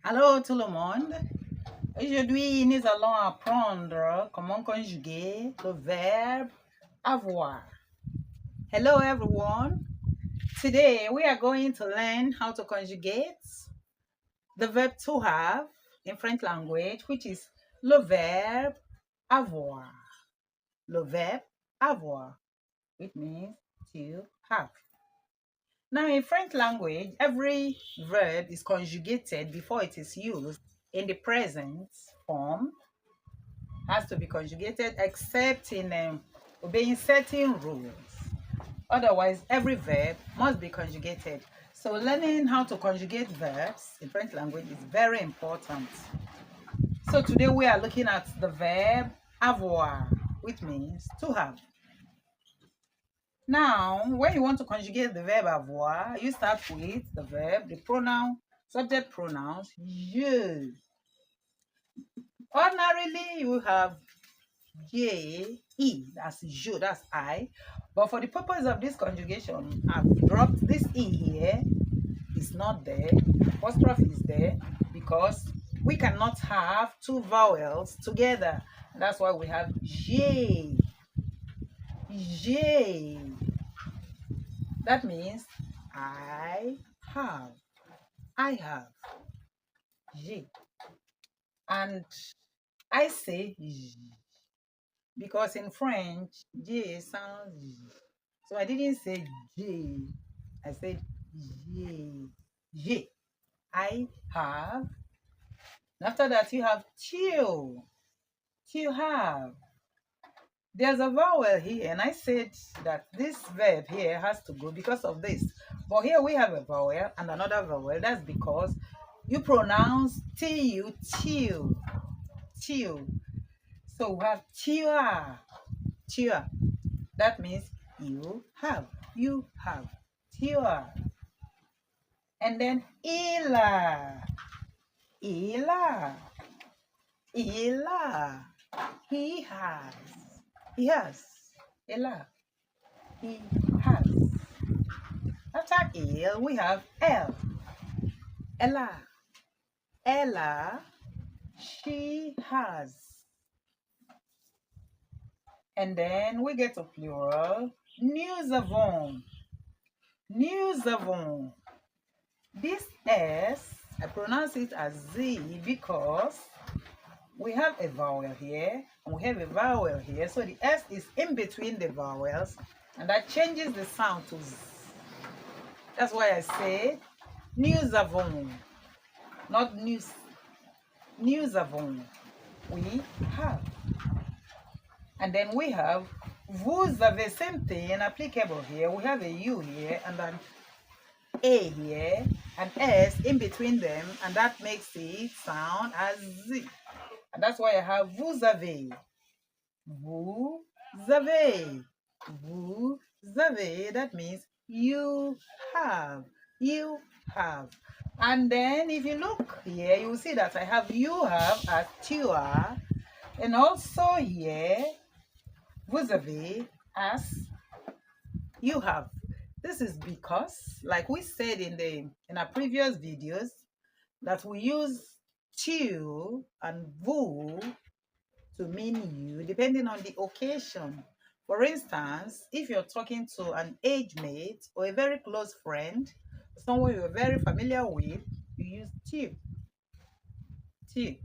Allô tout le monde. Aujourd'hui, nous allons apprendre comment conjuguer le verbe avoir. Hello everyone. Today we are going to learn how to conjugate the verb to have in French language, which is le verbe avoir. Le verbe avoir, which means to have. Now, in French language, every verb is conjugated before it is used in the present form, has to be conjugated except in obeying certain rules. Otherwise, every verb must be conjugated. So learning how to conjugate verbs in French language is very important. So today we are looking at the verb avoir, which means to have. Now, when you want to conjugate the verb avoir, you start with the verb, the pronoun, subject pronouns, je. Ordinarily, you have je, e, that's je, that's I. But for the purpose of this conjugation, I've dropped this e here. It's not there. Apostrophe is there because we cannot have two vowels together. That's why we have je. Je. That means I have. I have. Je. And I say je because in French, je sounds je. So I didn't say je. I said je. Je. I have. And after that, you have tu. Tu have. There's a vowel here, and I said that this verb here has to go because of this. But here we have a vowel and another vowel. That's because you pronounce tu, tu, tu. So we have tua, tua. That means you have, tua. And then ila, ila, ila. He has. He has. Ella. He has. After il, we have L. Ella. Ella. She has. And then we get a plural. Nous avons. Nous avons. This S, I pronounce it as Z because we have a vowel here and we have a vowel here. So the S is in between the vowels and that changes the sound to Z. That's why I say nous avons, not nous. Nous avons. We have. And then we have vous avez, same thing applicable here. We have a U here and an A here, an S in between them, and that makes it sound as Z. And that's why I have vous avez. Vous avez. Vous avez. That means you have. You have. And then if you look here, you will see that I have you have as tu as. And also here, vous avez as you have. This is because, like we said in our previous videos, that we use tu and vous to mean you depending on the occasion. For instance, if you're talking to an age mate or a very close friend, someone you're very familiar with, you use tu. Tu.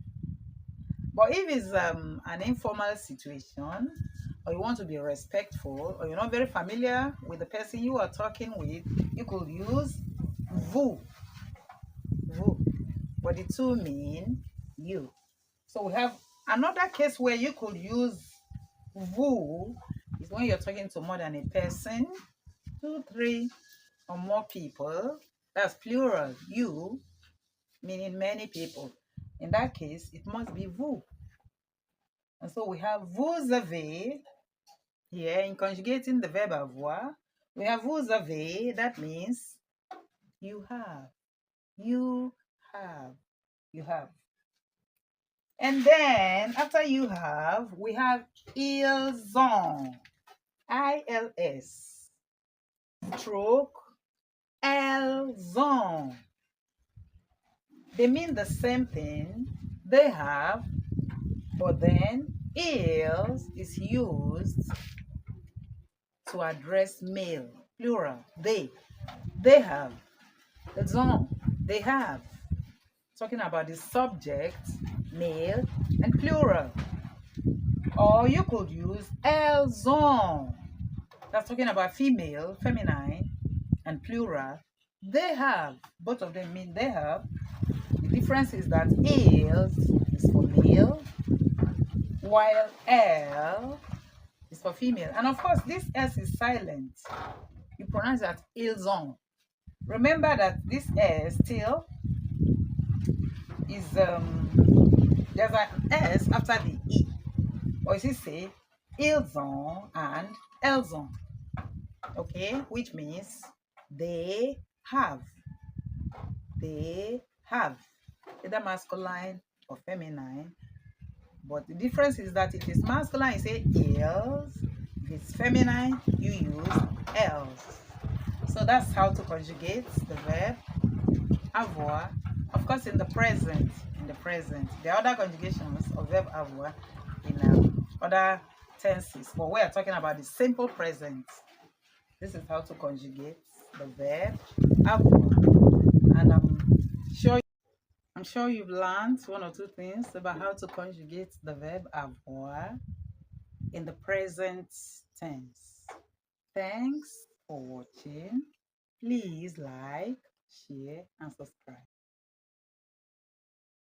But if it's an informal situation, or you want to be respectful, or you're not very familiar with the person you are talking with, you could use vous. Vous. But the two mean you. So we have another case where you could use vous is when you're talking to more than a person, 2, 3, or more people. That's plural. You, meaning many people. In that case, it must be vous. And so we have vous avez here in conjugating the verb avoir. We have vous avez, that means you have. You have. You have. And then after you have, we have ils ont. ILS. Stroke elles ont. They mean the same thing. They have, but then ils is used to address male, plural. They have. Ils ont, they have. Talking about the subject, male, and plural. Or you could use elles ont. That's talking about female, feminine, and plural. They have. Both of them mean they have. The difference is that ils is for male, while elle is for female. And of course, this s is silent. You pronounce that ils ont. Remember that this s still is there's an s after the e. Or you say ils ont and elles ont. Okay, which means they have. They have. Either masculine or feminine. But the difference is that if it's masculine, you say ils. If it's feminine, you use else. So that's how to conjugate the verb avoir. Of course, in the present. There are other conjugations of verb avoir in other tenses. But we are talking about the simple present. This is how to conjugate the verb avoir. And I'm sure you've learned one or two things about how to conjugate the verb avoir in the present tense. Thanks for watching. Please like, share, and subscribe.